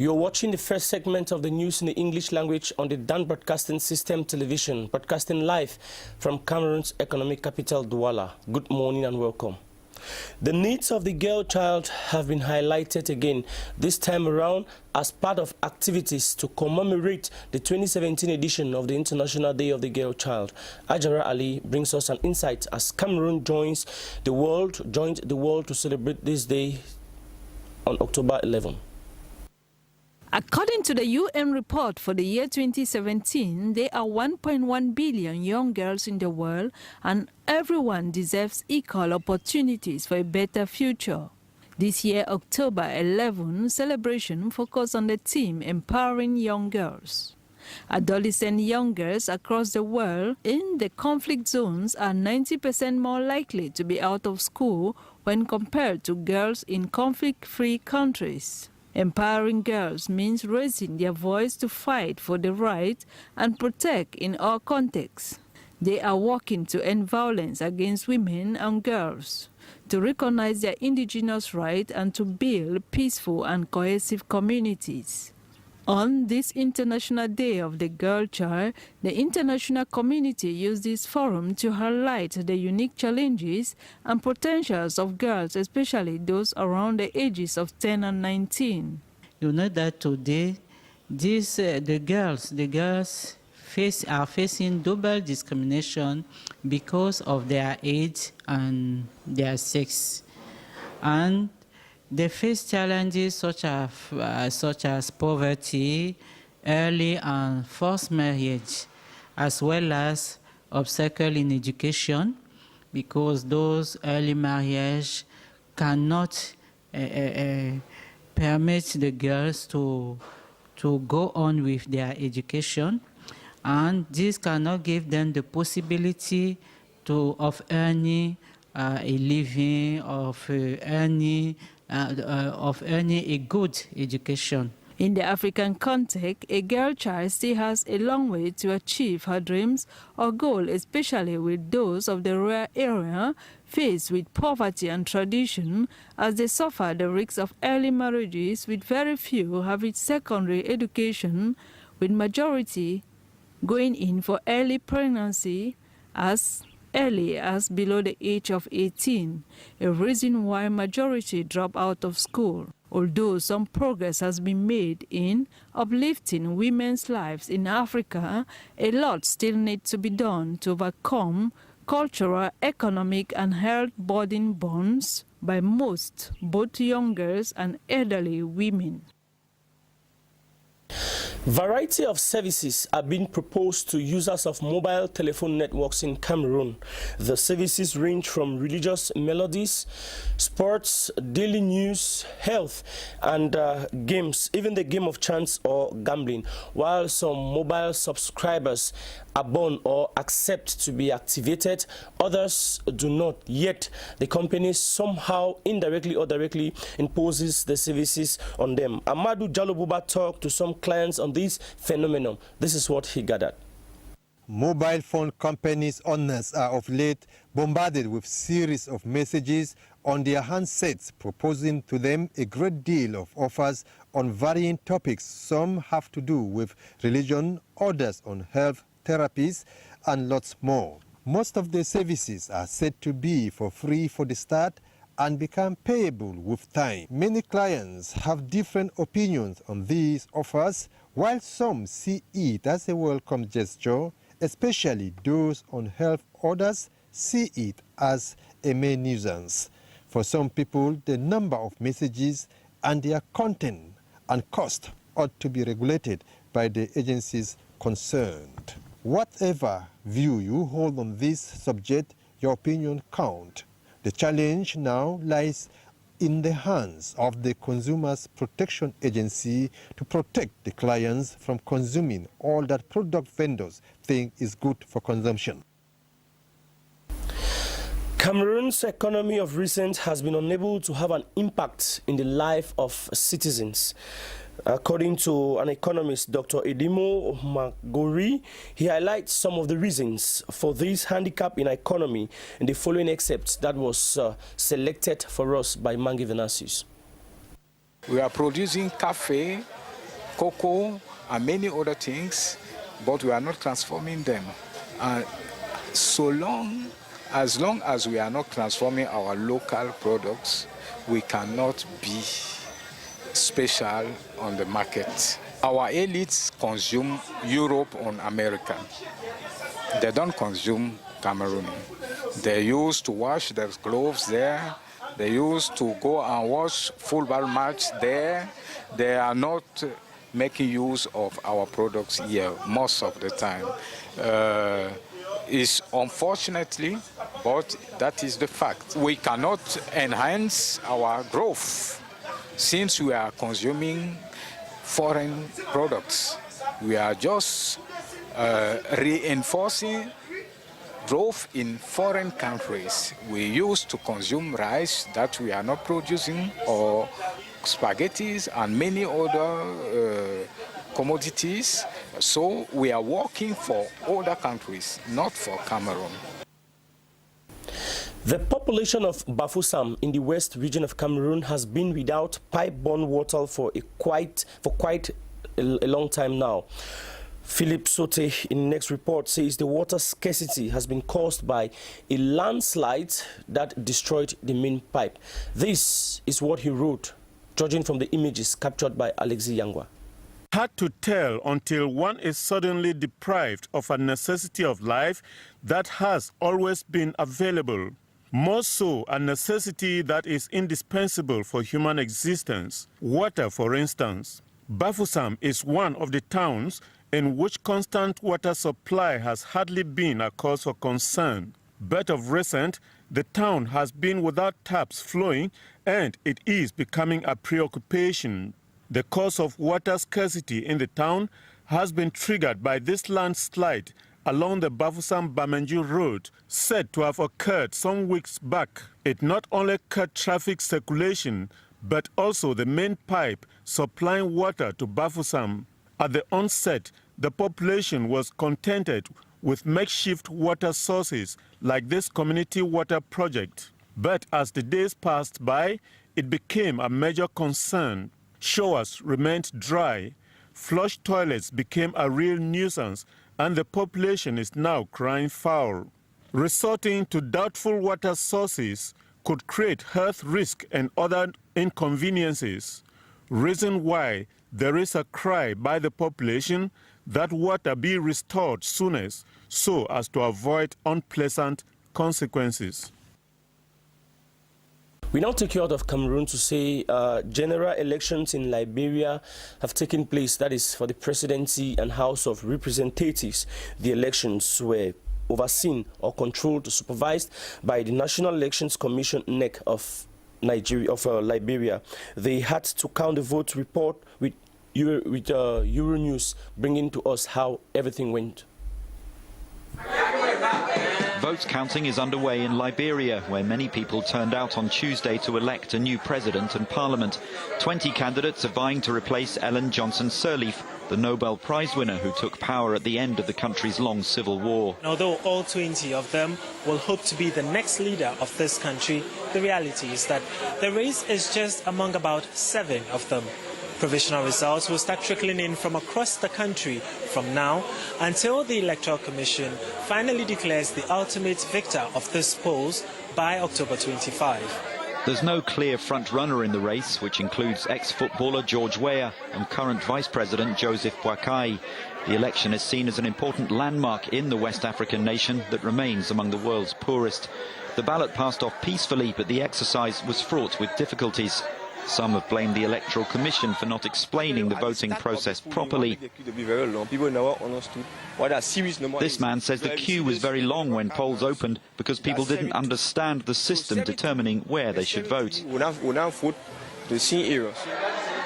You're watching the first segment of the news in the English language on the Dan Broadcasting System Television, broadcasting live from Cameroon's economic capital, Douala. Good morning and welcome. The needs of the girl child have been highlighted again, this time around as part of activities to commemorate the 2017 edition of the International Day of the Girl Child. Ajara Ali brings us an insight as Cameroon joined the world to celebrate this day on October 11. According to the UN report for the year 2017, there are 1.1 billion young girls in the world, and everyone deserves equal opportunities for a better future. This year, October 11 celebration focused on the theme Empowering Young Girls. Adolescent young girls across the world in the conflict zones are 90% more likely to be out of school when compared to girls in conflict-free countries. Empowering girls means raising their voice to fight for the right and protect in all contexts. They are working to end violence against women and girls, to recognize their indigenous rights and to build peaceful and cohesive communities. On this International Day of the Girl Child, the international community used this forum to highlight the unique challenges and potentials of girls, especially those around the ages of 10 and 19. You know that today, the girls are facing double discrimination because of their age and their sex. And they face challenges such as poverty, early and forced marriage, as well as obstacle in education, because those early marriage cannot permit the girls to go on with their education, and this cannot give them the possibility of earning a living, of earning a good education. In the African context, a girl child still has a long way to achieve her dreams or goal, especially with those of the rural area faced with poverty and tradition, as they suffer the risks of early marriages, with very few having secondary education, with majority going in for early pregnancy as early as below the age of 18, a reason why majority drop out of school. Although some progress has been made in uplifting women's lives in Africa, a lot still needs to be done to overcome cultural, economic, and health burden bonds by most, both young girls and elderly women. Variety of services are being proposed to users of mobile telephone networks in Cameroon. The services range from religious melodies, sports, daily news, health, and games, even the game of chance or gambling. While some mobile subscribers are born or accept to be activated, others do not. Yet, the company somehow indirectly or directly imposes the services on them. Amadou Jalobuba talked to some clients on this phenomenon. This is what he gathered. Mobile phone companies' owners are of late bombarded with series of messages on their handsets proposing to them a great deal of offers on varying topics. Some have to do with religion, others on health, therapies, and lots more. Most of the services are said to be for free for the start and become payable with time. Many clients have different opinions on these offers, while some see it as a welcome gesture, especially those on health. Others see it as a main nuisance. For some people, the number of messages and their content and cost ought to be regulated by the agencies concerned. Whatever view you hold on this subject, your opinion counts. The challenge now lies in the hands of the Consumers Protection Agency to protect the clients from consuming all that product vendors think is good for consumption. Cameroon's economy of recent has been unable to have an impact in the life of citizens. According to an economist, Dr. Edimo Magori, he highlights some of the reasons for this handicap in economy in the following excerpt that was selected for us by Mangi Venasius. We are producing cafe, cocoa, and many other things, but we are not transforming them. As long as we are not transforming our local products, we cannot be special on the market. Our elites consume Europe and American. They don't consume Cameroon. They used to wash their clothes there. They used to go and watch football match there. They are not making use of our products here most of the time. It's unfortunately, but that is the fact. We cannot enhance our growth since we are consuming foreign products. We are just reinforcing growth in foreign countries. We used to consume rice that we are not producing, or spaghettis and many other commodities. So we are working for other countries, not for Cameroon. The population of Bafoussam in the west region of Cameroon has been without pipe-borne water for quite a long time now. Philip Sote in the next report says the water scarcity has been caused by a landslide that destroyed the main pipe. This is what he wrote, judging from the images captured by Alexi Yangwa. Hard to tell until one is suddenly deprived of a necessity of life that has always been available. More so, a necessity that is indispensable for human existence. Water, for instance. Bafoussam is one of the towns in which constant water supply has hardly been a cause for concern. But of recent, the town has been without taps flowing, and it is becoming a preoccupation. The cause of water scarcity in the town has been triggered by this landslide along the Bafoussam-Bamenju road, said to have occurred some weeks back. It not only cut traffic circulation, but also the main pipe supplying water to Bafoussam. At the onset, the population was contented with makeshift water sources like this community water project. But as the days passed by, it became a major concern. Showers remained dry, flush toilets became a real nuisance, and the population is now crying foul. Resorting to doubtful water sources could create health risk and other inconveniences. Reason why there is a cry by the population that water be restored soonest so as to avoid unpleasant consequences. We now take you out of Cameroon to say general elections in Liberia have taken place. That is for the presidency and House of Representatives. The elections were overseen or controlled, supervised by the National Elections Commission (NEC) of Liberia. They had to count the vote. Report with Euronews, bringing to us how everything went. Vote counting is underway in Liberia, where many people turned out on Tuesday to elect a new president and parliament. 20 candidates are vying to replace Ellen Johnson Sirleaf, the Nobel Prize winner who took power at the end of the country's long civil war. Although all 20 of them will hope to be the next leader of this country, the reality is that the race is just among about 7 of them. Provisional results will start trickling in from across the country from now until the Electoral Commission finally declares the ultimate victor of this polls by October 25. There's no clear front-runner in the race, which includes ex-footballer George Weah and current Vice President Joseph Boakai. The election is seen as an important landmark in the West African nation that remains among the world's poorest. The ballot passed off peacefully, but the exercise was fraught with difficulties. Some have blamed the Electoral Commission for not explaining the voting process properly. This man says the queue was very long when polls opened because people didn't understand the system determining where they should vote.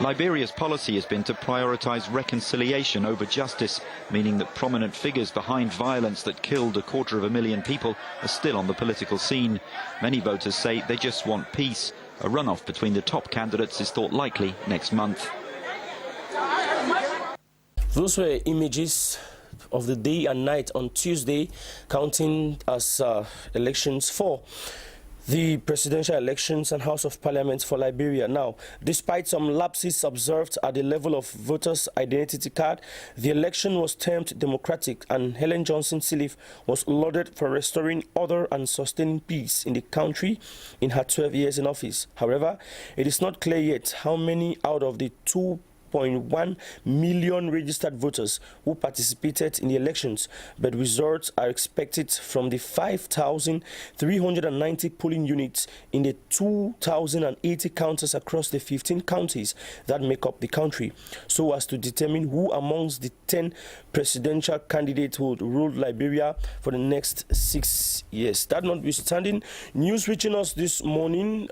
Liberia's policy has been to prioritize reconciliation over justice, meaning that prominent figures behind violence that killed 250,000 people are still on the political scene. Many voters say they just want peace. A runoff between the top candidates is thought likely next month. Those were images of the day and night on Tuesday, counting as elections for The presidential elections and House of Parliament for Liberia. Now, despite some lapses observed at the level of voters' identity card, the election was termed democratic, and Helen Johnson Sirleaf was lauded for restoring order and sustaining peace in the country in her 12 years in office. However, it is not clear yet how many out of the 2.1 million registered voters who participated in the elections, but results are expected from the 5,390 polling units in the 2,080 counties across the 15 counties that make up the country, so as to determine who amongst the 10 presidential candidates would rule Liberia for the next 6 years. That notwithstanding, news reaching us this morning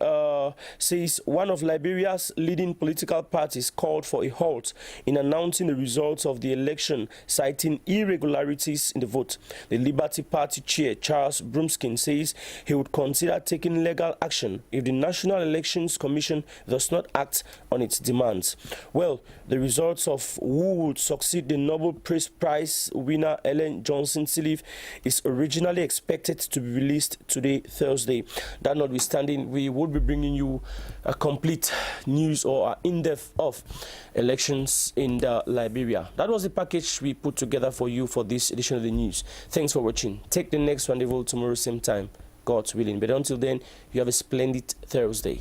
says one of Liberia's leading political parties called for a halt in announcing the results of the election, citing irregularities in the vote. The Liberty Party chair, Charles Brumskin, says he would consider taking legal action if the National Elections Commission does not act on its demands. Well, the results of who would succeed the Nobel Peace Prize winner Helen Johnson Sirleaf is originally expected to be released today, Thursday. That notwithstanding, we will be bringing you a complete news or in-depth of elections in Liberia. That was the package we put together for you for this edition of the news. Thanks for watching. Take the next rendezvous tomorrow, same time, God's willing. But until then, you have a splendid Thursday.